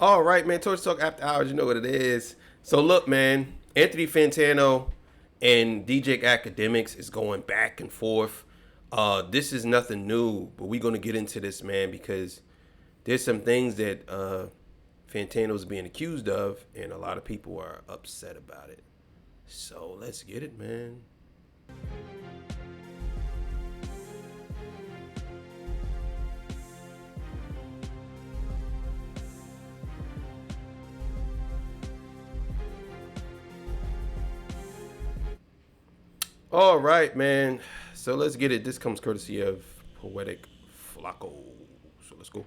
All right, man. Torch Talk After Hours. You know what it is. So look, man. Anthony Fantano and DJ Academics is going back and forth. This is nothing new, but we're gonna get into this, man, because there's some things that Fantano's being accused of, and a lot of people are upset about it. So let's get it, man. All right, man. So let's get it. This comes courtesy of Poetic Flacco. So let's go.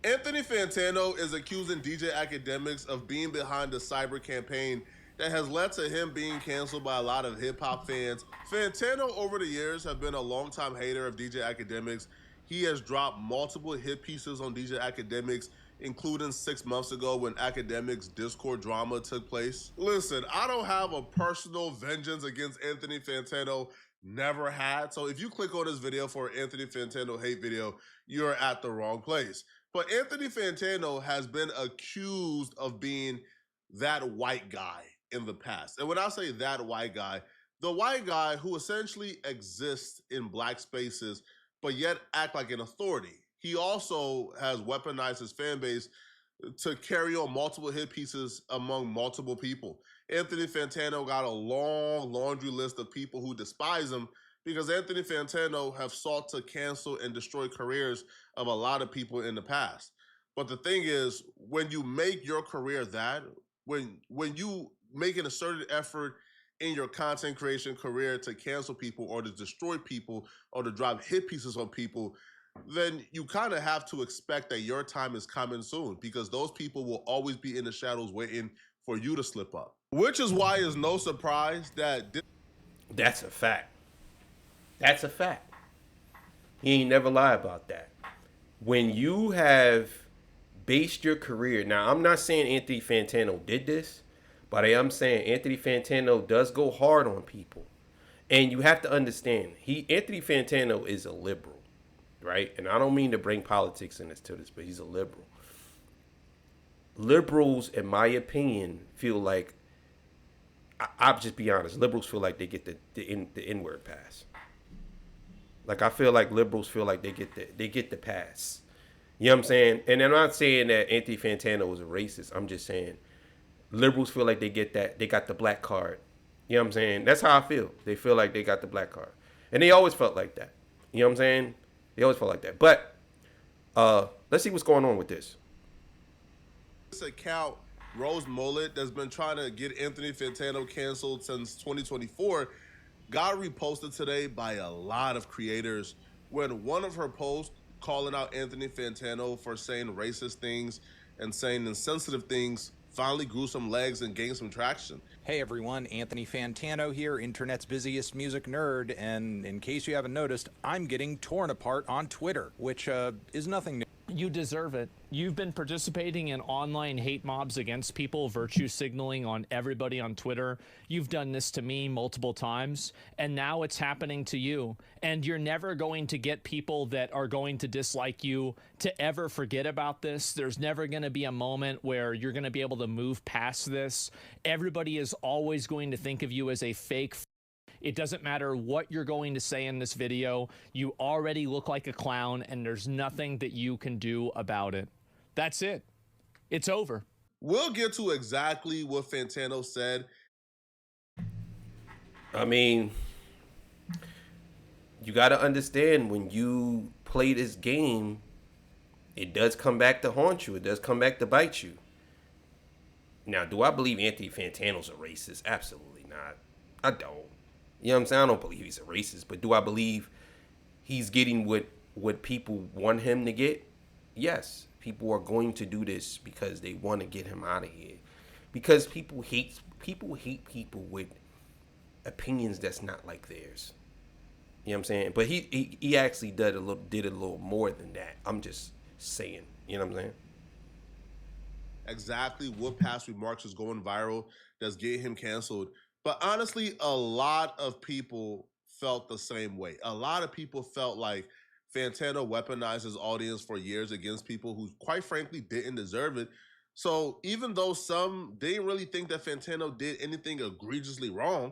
Anthony Fantano is accusing DJ Academics of being behind the cyber campaign that has led to him being canceled by a lot of hip-hop fans. Fantano over the years have been a longtime hater of DJ Academics. He has dropped multiple hit pieces on DJ Academics, including 6 months ago when Academics Discord drama took place. Listen, I don't have a personal vengeance against Anthony Fantano, never had. So if you click on this video for an Anthony Fantano hate video, you're at the wrong place. But Anthony Fantano has been accused of being that white guy in the past. And when I say that white guy, the white guy who essentially exists in black spaces, but yet act like an authority. He also has weaponized his fan base to carry on multiple hit pieces among multiple people. Anthony Fantano got a long laundry list of people who despise him because Anthony Fantano have sought to cancel and destroy careers of a lot of people in the past. But the thing is, when you make your career that, when you make an asserted effort in your content creation career to cancel people or to destroy people or to drop hit pieces on people, then you kind of have to expect that your time is coming soon because those people will always be in the shadows waiting for you to slip up. Which is why it's no surprise that That's a fact. That's a fact. He ain't never lie about that. When you have based your career, now I'm not saying Anthony Fantano did this, but I am saying Anthony Fantano does go hard on people. And you have to understand, Anthony Fantano is a liberal, right? And I don't mean to bring politics in to this, but he's a liberal. Liberals, in my opinion, feel like I'll just be honest. Liberals feel like they get the N-word pass. Like I feel like liberals feel like they get the pass. You know what I'm saying? And I'm not saying that Anthony Fantano is a racist. I'm just saying liberals feel like they got the black card. You know what I'm saying? That's how I feel. They feel like they got the black card. And they always felt like that. You know what I'm saying? They always felt like that. But let's see what's going on with this. This account, Rose Mullet, that's been trying to get Anthony Fantano canceled since 2024, got reposted today by a lot of creators when one of her posts calling out Anthony Fantano for saying racist things and saying insensitive things finally grew some legs and gained some traction. Hey everyone, Anthony Fantano here, internet's busiest music nerd, and in case you haven't noticed, I'm getting torn apart on Twitter, which is nothing new. You deserve it. You've been participating in online hate mobs against people, virtue signaling on everybody on Twitter. You've done this to me multiple times, and now it's happening to you. And you're never going to get people that are going to dislike you to ever forget about this. There's never going to be a moment where you're going to be able to move past this. Everybody is always going to think of you as a fake. It doesn't matter what you're going to say in this video. You already look like a clown, and there's nothing that you can do about it. That's it. It's over. We'll get to exactly what Fantano said. I mean, you got to understand when you play this game, it does come back to haunt you. It does come back to bite you. Now, do I believe Anthony Fantano's a racist? Absolutely not. I don't. You know what I'm saying? I don't believe he's a racist, but do I believe he's getting what people want him to get? Yes. People are going to do this because they want to get him out of here. Because people hate people with opinions that's not like theirs. You know what I'm saying? But he actually did a little more than that. I'm just saying. You know what I'm saying? Exactly what past remarks is going viral that's getting him canceled. But honestly, a lot of people felt the same way. A lot of people felt like Fantano weaponized his audience for years against people who, quite frankly, didn't deserve it. So even though some didn't really think that Fantano did anything egregiously wrong,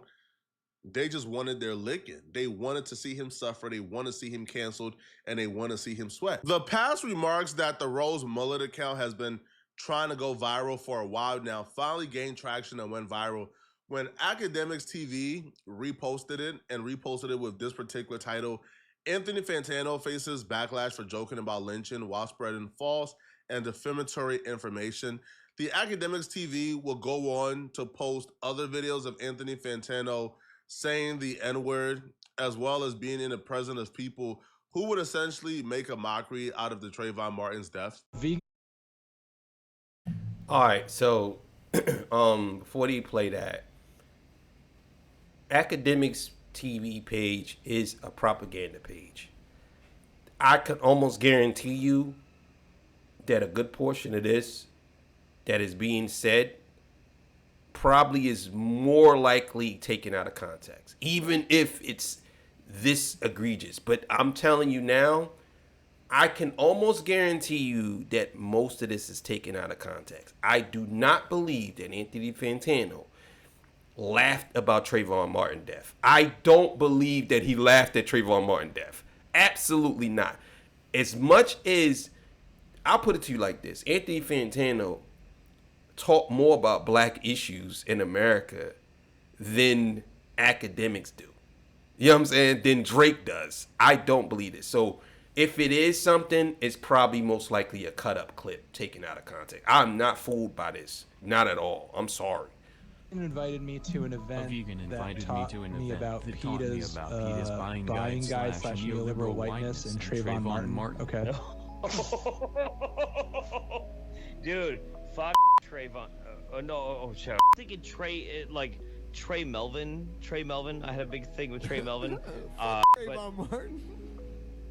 they just wanted their licking. They wanted to see him suffer. They want to see him canceled, and they want to see him sweat. The past remarks that the Rose Mullet account has been trying to go viral for a while now finally gained traction and went viral when Academics TV reposted it with this particular title: Anthony Fantano faces backlash for joking about lynching while spreading false and defamatory information. The Academics TV will go on to post other videos of Anthony Fantano saying the N-word, as well as being in the presence of people who would essentially make a mockery out of the Trayvon Martin's death. All right, so before you play that, Academics TV page is a propaganda page. I can almost guarantee you that a good portion of this that is being said probably is more likely taken out of context, even if it's this egregious. But I'm telling you now, I can almost guarantee you that most of this is taken out of context. I do not believe that Anthony Fantano laughed about Trayvon Martin's death. I don't believe that he laughed at Trayvon Martin's death. Absolutely not. As much as, I'll put it to you like this: Anthony Fantano talk more about black issues in America than academics do. You know what I'm saying? Than Drake does. I don't believe it. So if it is something, it's probably most likely a cut up clip taken out of context. I'm not fooled by this. Not at all. I'm sorry. Invited me to an event that taught me about PETA's buying guide / neoliberal whiteness and Trayvon Martin. Okay. Dude, fuck Trayvon. Shit. I'm thinking Trey Melvin. Trey Melvin. I had a big thing with Trey Melvin. Trayvon Martin.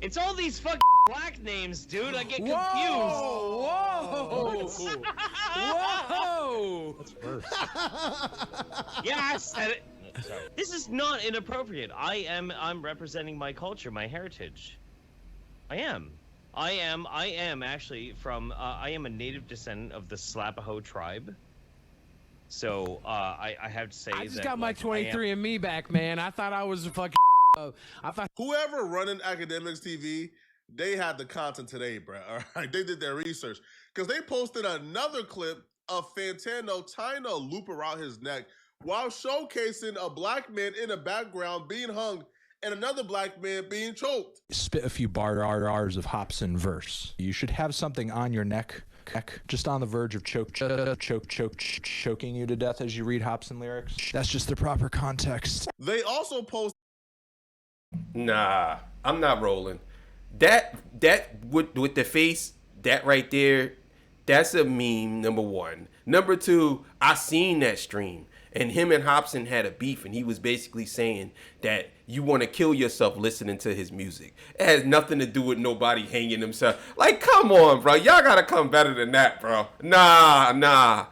It's all these fucking black names, dude. I get confused. Whoa! Whoa! That's worse. Yeah, I said it. Sorry. This is not inappropriate. I'm representing my culture, my heritage. I am actually from, I am a native descendant of the Slapaho tribe. So, I have to say I just got my 23andMe back, man. I thought I was a fucking, Whoever running Academics TV, they had the content today, bro. All right, they did their research because they posted another clip of Fantano tying a loop around his neck while showcasing a black man in the background being hung and another black man being choked. Spit a few bars of Hobson verse. You should have something on your neck, just on the verge of choking you to death as you read Hobson lyrics. That's just the proper context. They also post. Nah, I'm not rolling. That with the face, that right there, that's a meme, number one. Number two, I seen that stream, and him and Hobson had a beef, and he was basically saying that you want to kill yourself listening to his music. It has nothing to do with nobody hanging themselves. Like, come on, bro. Y'all gotta come better than that, bro. Nah.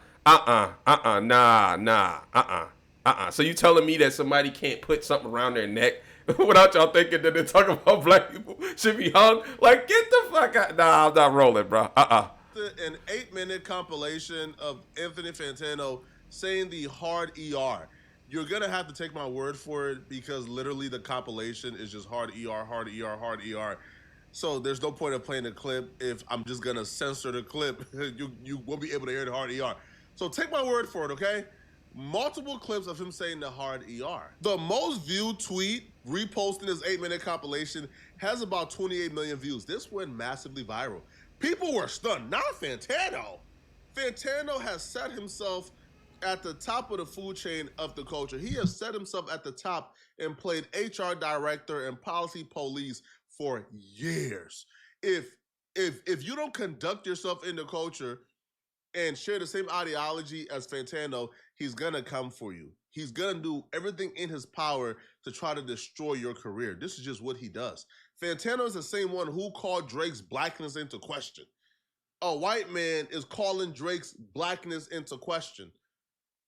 So you telling me that somebody can't put something around their neck without y'all thinking that they're talking about black people should be hung? Like, get the fuck out. Nah, I'm not rolling, bro. An 8-minute compilation of Anthony Fantano saying the hard ER. You're going to have to take my word for it because literally the compilation is just hard ER, hard ER, hard ER. So there's no point of playing the clip if I'm just going to censor the clip. You won't be able to hear the hard ER. So take my word for it, okay? Multiple clips of him saying the hard ER. The most viewed tweet reposting his 8-minute compilation has about 28 million views. This went massively viral. People were stunned. Not Fantano. Fantano has set himself at the top of the food chain of the culture. He has set himself at the top and played HR director and policy police for years. If you don't conduct yourself in the culture and share the same ideology as Fantano, he's gonna come for you. He's gonna do everything in his power to try to destroy your career. This is just what he does. Fantano is the same one who called Drake's blackness into question. A white man is calling Drake's blackness into question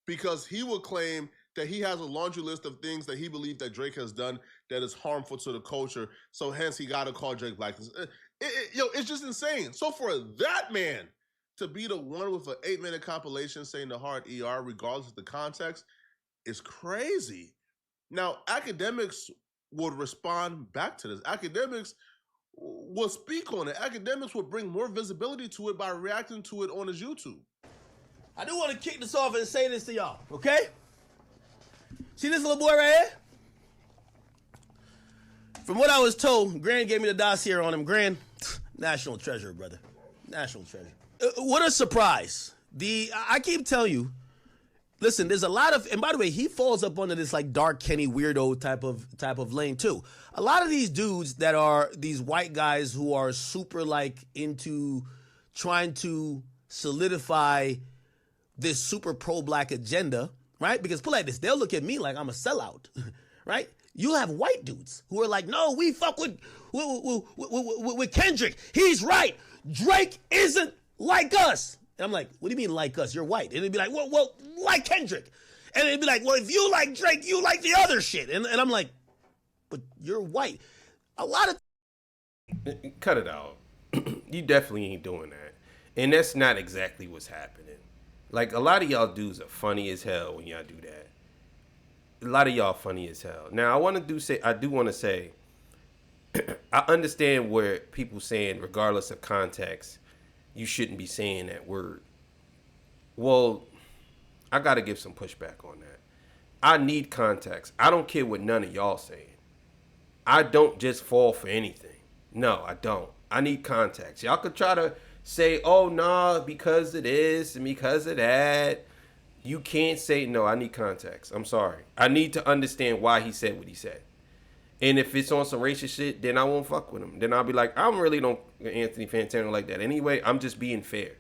because he will claim that he has a laundry list of things that he believes that Drake has done that is harmful to the culture. So hence he got to call Drake black. It's just insane. So for that man to be the one with an 8-minute compilation saying the hard ER, regardless of the context, is crazy. Now, academics would respond back to this. Academics will speak on it. Academics will bring more visibility to it by reacting to it on his YouTube. I do want to kick this off and say this to y'all, okay? See this little boy right here? From what I was told, Gran gave me the dossier on him. Gran, national treasure, brother. National treasure. What a surprise. I keep telling you, listen, there's a lot of, and by the way, he falls up under this like dark Kenny weirdo type of lane too. A lot of these dudes that are these white guys who are super like into trying to solidify this super pro-black agenda, right? Because put like this, they'll look at me like I'm a sellout, right? You have white dudes who are like, no, we fuck with Kendrick. He's right. Drake isn't like us. And I'm like, what do you mean like us? You're white. And they'd be like, well, like Kendrick. And they'd be like, well, if you like Drake, you like the other shit. And I'm like, but you're white. A lot of... Cut it out. You definitely ain't doing that. And that's not exactly what's happening. Like, a lot of y'all dudes are funny as hell when y'all do that. A lot of y'all funny as hell. Now, I do want to say, I understand where people saying, regardless of context, you shouldn't be saying that word. Well, I got to give some pushback on that. I need context. I don't care what none of y'all saying. I don't just fall for anything. No, I don't. I need context. Y'all could try to say, oh, nah, because of this and because of that. You can't say, no, I need context. I'm sorry. I need to understand why he said what he said. And if it's on some racist shit, then I won't fuck with him. Then I'll be like, I really don't Anthony Fantano like that. Anyway, I'm just being fair.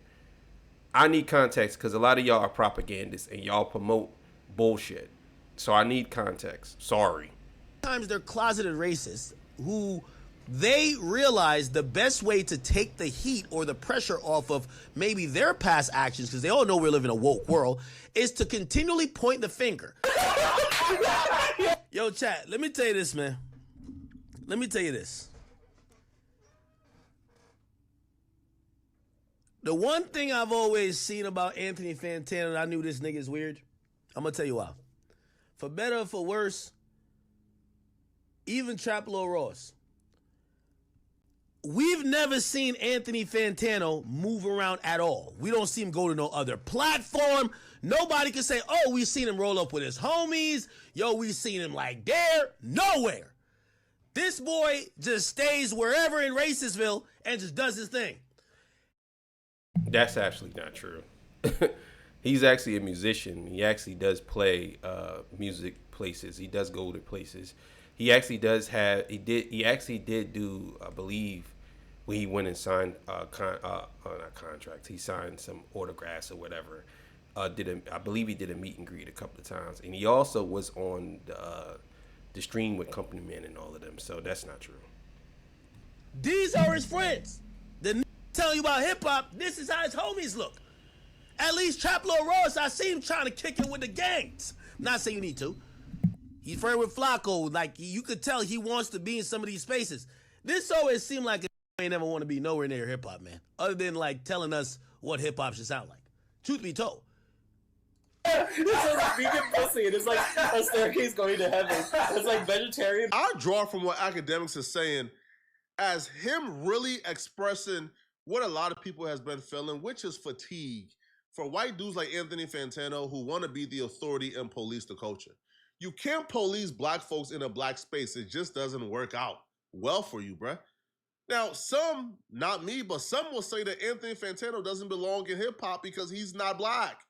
I need context because a lot of y'all are propagandists and y'all promote bullshit. So I need context. Sorry. Sometimes they're closeted racists who they realize the best way to take the heat or the pressure off of maybe their past actions, because they all know we live in a woke world, is to continually point the finger. Yo, chat, let me tell you this, man. Let me tell you this. The one thing I've always seen about Anthony Fantano, and I knew this nigga is weird, I'm going to tell you why. For better or for worse, even Traplo Ross, we've never seen Anthony Fantano move around at all. We don't see him go to no other platform. Nobody can say, oh, we've seen him roll up with his homies. Yo, we've seen him like there. Nowhere. This boy just stays wherever in Racistville and just does his thing. That's actually not true. He's actually a musician. He actually does play music places. He does go to places. He actually does have. He actually did do. I believe when he went and signed not contracts. He signed some autographs or whatever. I believe he did a meet and greet a couple of times, and he also was on the stream with Company Man and all of them. So that's not true. These are his friends. The telling you about hip hop. This is how his homies look. At least Traplo Ross, I see him trying to kick it with the gangs. I'm not saying you need to. He's friend with Flacco. Like, you could tell he wants to be in some of these spaces. This always seemed like a ain't never want to be nowhere near hip-hop, man. Other than, like, telling us what hip-hop should sound like. Truth be told. It's like vegan pussy, and it's like a staircase going to heaven. It's like vegetarian. I draw from what academics are saying as him really expressing what a lot of people has been feeling, which is fatigue for white dudes like Anthony Fantano who want to be the authority and police the culture. You can't police black folks in a black space. It just doesn't work out well for you, bruh. Now, some, not me, but some will say that Anthony Fantano doesn't belong in hip-hop because he's not black.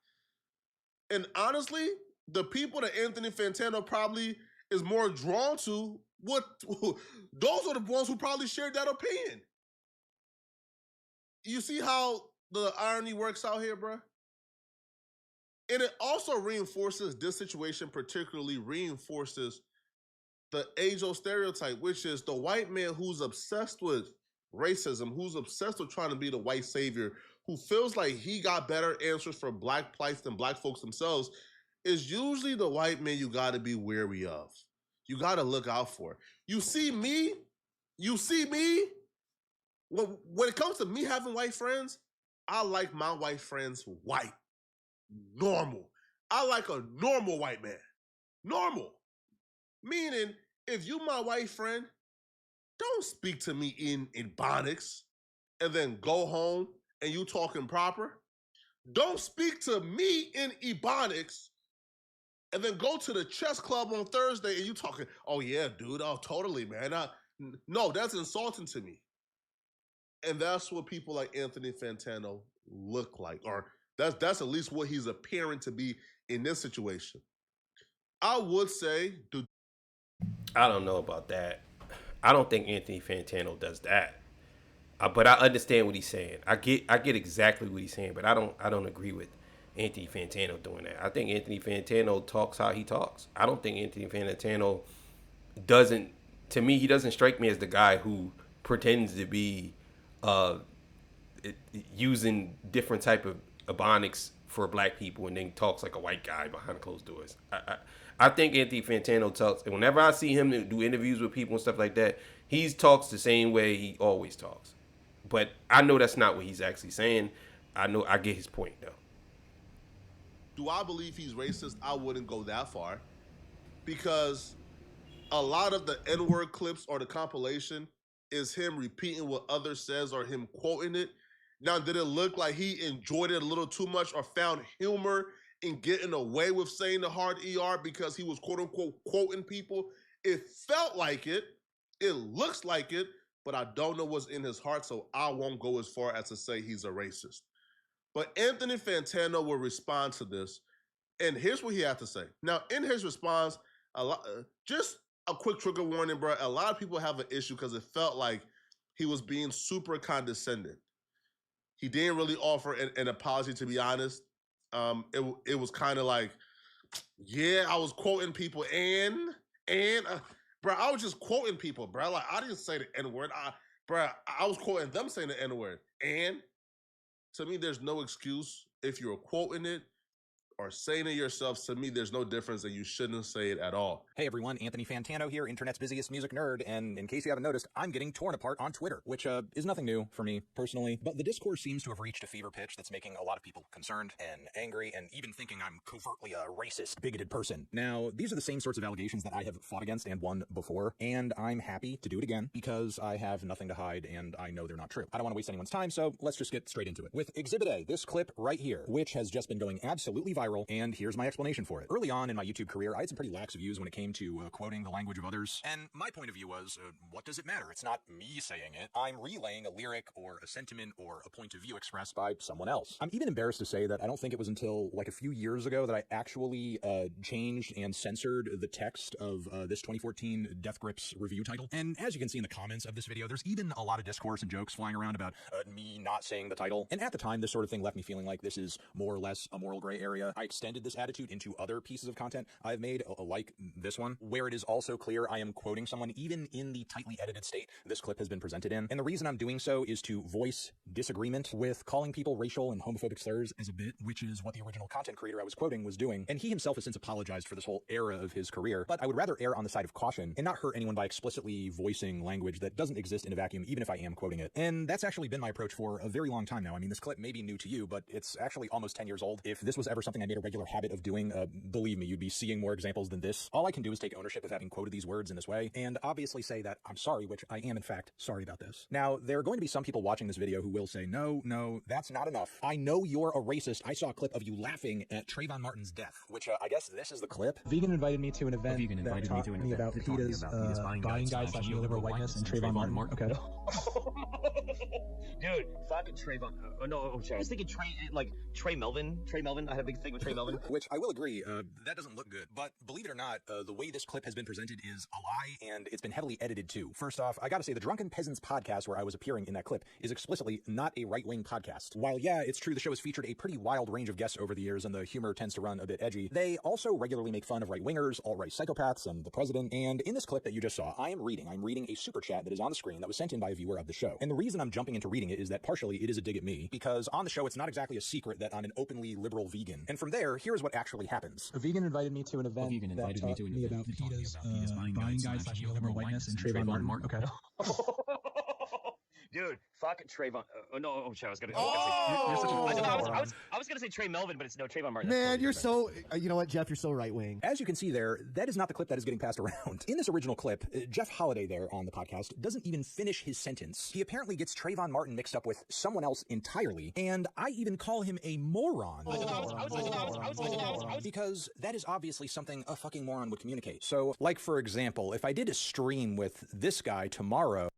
And honestly, the people that Anthony Fantano probably is more drawn to, those are the ones who probably shared that opinion. You see how the irony works out here, bruh? And it also reinforces this situation, particularly reinforces the age-old stereotype, which is the white man who's obsessed with racism, who's obsessed with trying to be the white savior, who feels like he got better answers for black plights than black folks themselves, is usually the white man you got to be wary of. You got to look out for. You see me. When it comes to me having white friends, I like my white friends white, normal. I like a normal white man. Normal. Meaning, if you my white friend, don't speak to me in Ebonics and then go home and you talking proper. Don't speak to me in Ebonics and then go to the chess club on Thursday and you talking, oh yeah, dude, oh totally, man. No, that's insulting to me. And that's what people like Anthony Fantano look like, or that's at least what he's appearing to be in this situation. I would say, I don't know about that. I don't think Anthony Fantano does that. But I understand what he's saying. I get exactly what he's saying, but I don't agree with Anthony Fantano doing that. I think Anthony Fantano talks how he talks. I don't think Anthony Fantano doesn't. To me, he doesn't strike me as the guy who pretends to be using different type of ebonics for black people and then talks like a white guy behind closed doors. I think Anthony Fantano talks, and whenever I see him do interviews with people and stuff like that, he talks the same way he always talks. But I know that's not what he's actually saying. I get his point though. Do I believe he's racist? I wouldn't go that far, because a lot of the N-word clips or the compilation is him repeating what others says or him quoting it. Now, did it look like he enjoyed it a little too much or found humor in getting away with saying the hard ER because he was quote unquote quoting people? It felt like it. It looks like it, but I don't know what's in his heart, so I won't go as far as to say he's a racist. But Anthony Fantano will respond to this, and here's what he had to say. Now, in his response, just a quick trigger warning, bro. A lot of people have an issue because it felt like he was being super condescending. He didn't really offer an apology, to be honest. It was kind of like, yeah, I was quoting people and bro, I was just quoting people, bro. Like, I didn't say the N-word. I was quoting them saying the N-word. And to me, there's no excuse if you're quoting it or saying it yourself. To me, there's no difference, and you shouldn't say it at all. Hey everyone, Anthony Fantano here, internet's busiest music nerd, and in case you haven't noticed, I'm getting torn apart on Twitter, which is nothing new for me personally, but the discourse seems to have reached a fever pitch that's making a lot of people concerned and angry and even thinking I'm covertly a racist, bigoted person. Now, these are the same sorts of allegations that I have fought against and won before, and I'm happy to do it again because I have nothing to hide and I know they're not true. I don't want to waste anyone's time, so let's just get straight into it. With Exhibit A, this clip right here, which has just been going absolutely viral, and here's my explanation for it. Early on in my YouTube career, I had some pretty lax views when it came to quoting the language of others, and my point of view was, what does it matter? It's not me saying it. I'm relaying a lyric or a sentiment or a point of view expressed by someone else. I'm even embarrassed to say that I don't think it was until like a few years ago that I actually changed and censored the text of this 2014 Death Grips review title. And as you can see in the comments of this video, there's even a lot of discourse and jokes flying around about me not saying the title. And at the time, this sort of thing left me feeling like this is more or less a moral gray area. I extended this attitude into other pieces of content I've made, like this one, where it is also clear I am quoting someone even in the tightly edited state this clip has been presented in. And the reason I'm doing so is to voice disagreement with calling people racial and homophobic slurs as a bit, which is what the original content creator I was quoting was doing. And he himself has since apologized for this whole era of his career, but I would rather err on the side of caution and not hurt anyone by explicitly voicing language that doesn't exist in a vacuum, even if I am quoting it. And that's actually been my approach for a very long time now. I mean, this clip may be new to you, but it's actually almost 10 years old. If this was ever something I made a regular habit of doing, believe me, you'd be seeing more examples than this. All I can do is take ownership of having quoted these words in this way, and obviously say that I'm sorry, which I am in fact sorry about this. Now, there are going to be some people watching this video who will say, no, that's not enough. I know you're a racist. I saw a clip of you laughing at Trayvon Martin's death, which I guess this is the clip. Vegan invited me to an event that taught me about PETA's buying guys / neoliberal whiteness and Trayvon Martin. Okay. Dude, fucking Trayvon. Oh, no, I'm sorry. I was thinking Trey Melvin. Trey Melvin. I had a big thing with Trey Melvin. Which I will agree, that doesn't look good. But believe it or not, the way this clip has been presented is a lie, and it's been heavily edited too. First off, I gotta say the Drunken Peasants podcast where I was appearing in that clip is explicitly not a right-wing podcast. While yeah, it's true the show has featured a pretty wild range of guests over the years and the humor tends to run a bit edgy, they also regularly make fun of right-wingers, alt-right psychopaths, and the president. And in this clip that you just saw, I'm reading a super chat that is on the screen that was sent in by a viewer of the show. And the reason I'm jumping into reading it is that partially it is a dig at me, because on the show it's not exactly a secret that I'm an openly liberal vegan. And from there, here's what actually happens. A vegan invited me to an event that taught me about PETA's buying guides slash neoliberal whiteness and Trayvon Martin. Okay. Dude, fuck Trayvon. I was gonna say Trey Melvin, but it's no Trayvon Martin. Man, you're so. You know what, Jeff? You're so right wing. As you can see there, that is not the clip that is getting passed around. In this original clip, Jeff Holiday there on the podcast doesn't even finish his sentence. He apparently gets Trayvon Martin mixed up with someone else entirely, and I even call him a moron. Because that is obviously something a fucking moron would communicate. So, like for example, if I did a stream with this guy tomorrow,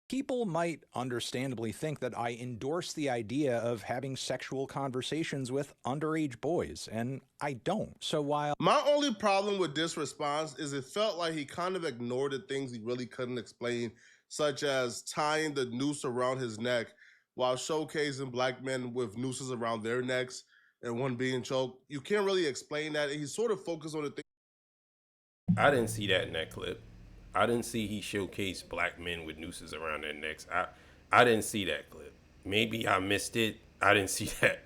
people might understandably think that I endorse the idea of having sexual conversations with underage boys, and I don't. So while my only problem with this response is it felt like he kind of ignored the things he really couldn't explain, such as tying the noose around his neck while showcasing black men with nooses around their necks and one being choked. You can't really explain that. And he sort of focused on the thing. I didn't see that in that clip. I didn't see he showcased black men with nooses around their necks. I didn't see that clip. Maybe I missed it. I didn't see that.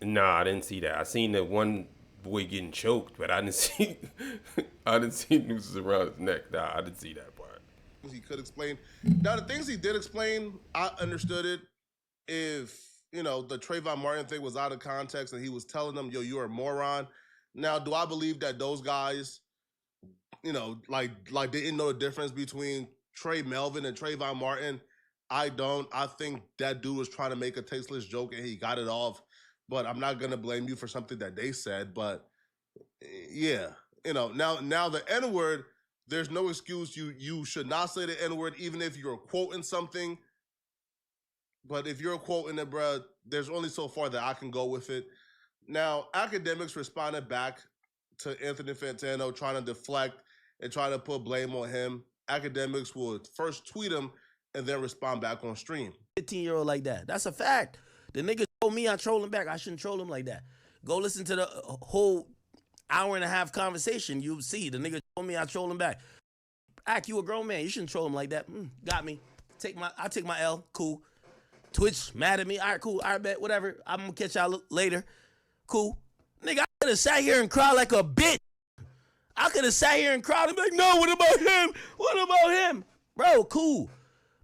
Nah, I didn't see that. I seen the one boy getting choked, but I didn't see nooses around his neck. Nah, I didn't see that part. He could explain. Now, the things he did explain, I understood it. If, you know, the Trayvon Martin thing was out of context and he was telling them, yo, you're a moron. Now, do I believe that those guys, you know, like they didn't know the difference between Trey Melvin and Trayvon Martin? I don't. I think that dude was trying to make a tasteless joke and he got it off. But I'm not going to blame you for something that they said. But yeah, you know, now the N-word, there's no excuse. You should not say the N-word even if you're quoting something. But if you're quoting it, bruh, there's only so far that I can go with it. Now, academics responded back to Anthony Fantano trying to deflect and try to put blame on him. Academics will first tweet him and then respond back on stream. 15-year-old like that. That's a fact. The nigga told me I troll him back. I shouldn't troll him like that. Go listen to the whole hour and a half conversation. You'll see. The nigga told me I troll him back. Act, you a grown man. You shouldn't troll him like that. Got me. I'll take my L. Cool. Twitch, mad at me. All right, cool. All right, bet. Whatever. I'm going to catch y'all later. Cool. Nigga, I could have sat here and cried like a bitch. I could have sat here and cried and be like, no, what about him? What about him? Bro, cool.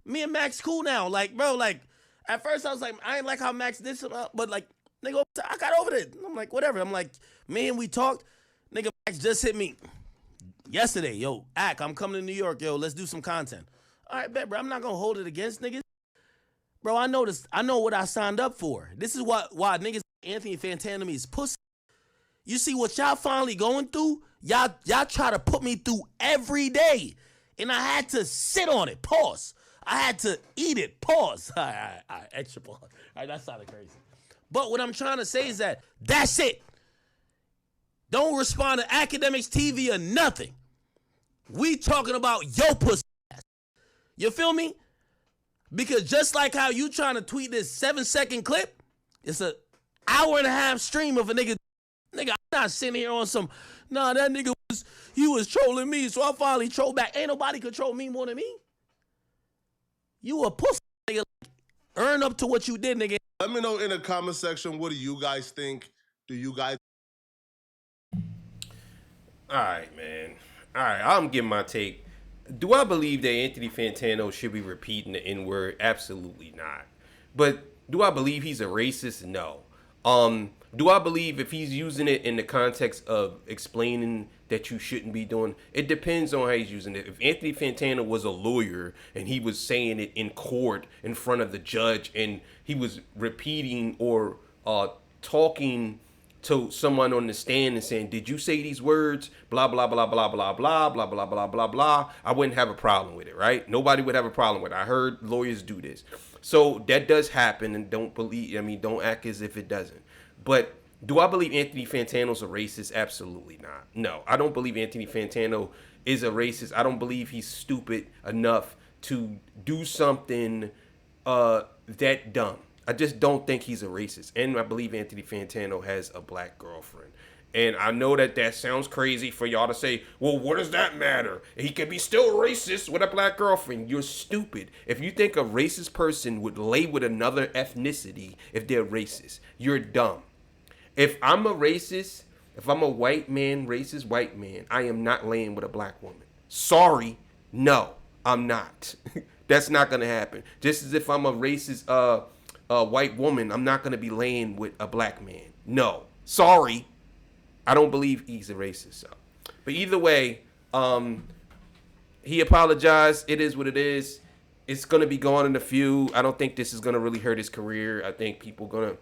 Me and Max cool now. Like, bro, like, at first I was like, I ain't like how Max did something, but like, nigga, I got over it. I'm like, whatever. I'm like, man, we talked. Nigga, Max just hit me yesterday. Yo, I'm coming to New York. Yo, let's do some content. All right, bet, bro. I'm not going to hold it against niggas. Bro, I know this. I know what I signed up for. This is why niggas Anthony Fantano is pussy. You see what y'all finally going through? Y'all try to put me through every day. And I had to sit on it. Pause. I had to eat it. Pause. All right, extra pause. All right, that sounded crazy. But what I'm trying to say is that's it. Don't respond to academics TV or nothing. We talking about your pussy ass. You feel me? Because just like how you trying to tweet this 7-second clip, it's an hour and a half stream of a nigga. Nigga, I'm not sitting here on some, nah, that nigga was trolling me, so I finally trolled back. Ain't nobody control me more than me. You a pussy, nigga. Earn up to what you did, nigga. Let me know in the comment section, what do you guys think? Do you guys? All right, man. All right, I'm giving my take. Do I believe that Anthony Fantano should be repeating the N-word? Absolutely not. But do I believe he's a racist? No. Do I believe if he's using it in the context of explaining that you shouldn't be doing, it depends on how he's using it. If Anthony Fantano was a lawyer and he was saying it in court in front of the judge and he was repeating or talking to someone on the stand and saying, did you say these words? Blah, blah, blah, blah, blah, blah, blah, blah, blah, blah, blah. I wouldn't have a problem with it, right? Nobody would have a problem with it. I heard lawyers do this. So that does happen, and don't act as if it doesn't. But do I believe Anthony Fantano's a racist? Absolutely not. No, I don't believe Anthony Fantano is a racist. I don't believe he's stupid enough to do something that dumb. I just don't think he's a racist. And I believe Anthony Fantano has a black girlfriend. And I know that sounds crazy for y'all to say, well, what does that matter? He could be still racist with a black girlfriend. You're stupid. If you think a racist person would lay with another ethnicity if they're racist, you're dumb. If I'm a racist, if I'm a white man, racist white man, I am not laying with a black woman. Sorry, no, I'm not. That's not gonna happen. Just as if I'm a racist white woman, I'm not gonna be laying with a black man. No, sorry, I don't believe he's a racist. So, but either way, he apologized. It is what it is. It's gonna be gone in a few. I don't think this is gonna really hurt his career. I think people gonna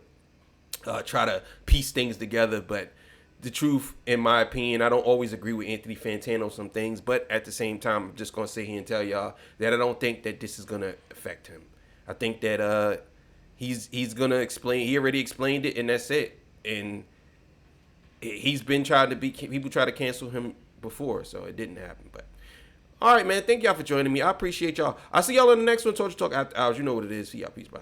try to piece things together, but the truth, in my opinion, I don't always agree with Anthony Fantano on some things, but at the same time, I'm just gonna sit here and tell y'all that I don't think that this is gonna affect him. I think that he's gonna explain. He already explained it, and that's it. And he's been trying to be. People try to cancel him before, so it didn't happen. But all right, man. Thank y'all for joining me. I appreciate y'all. I'll see y'all in the next one. Torture Talk After Hours. You know what it is. See y'all. Peace. Bye.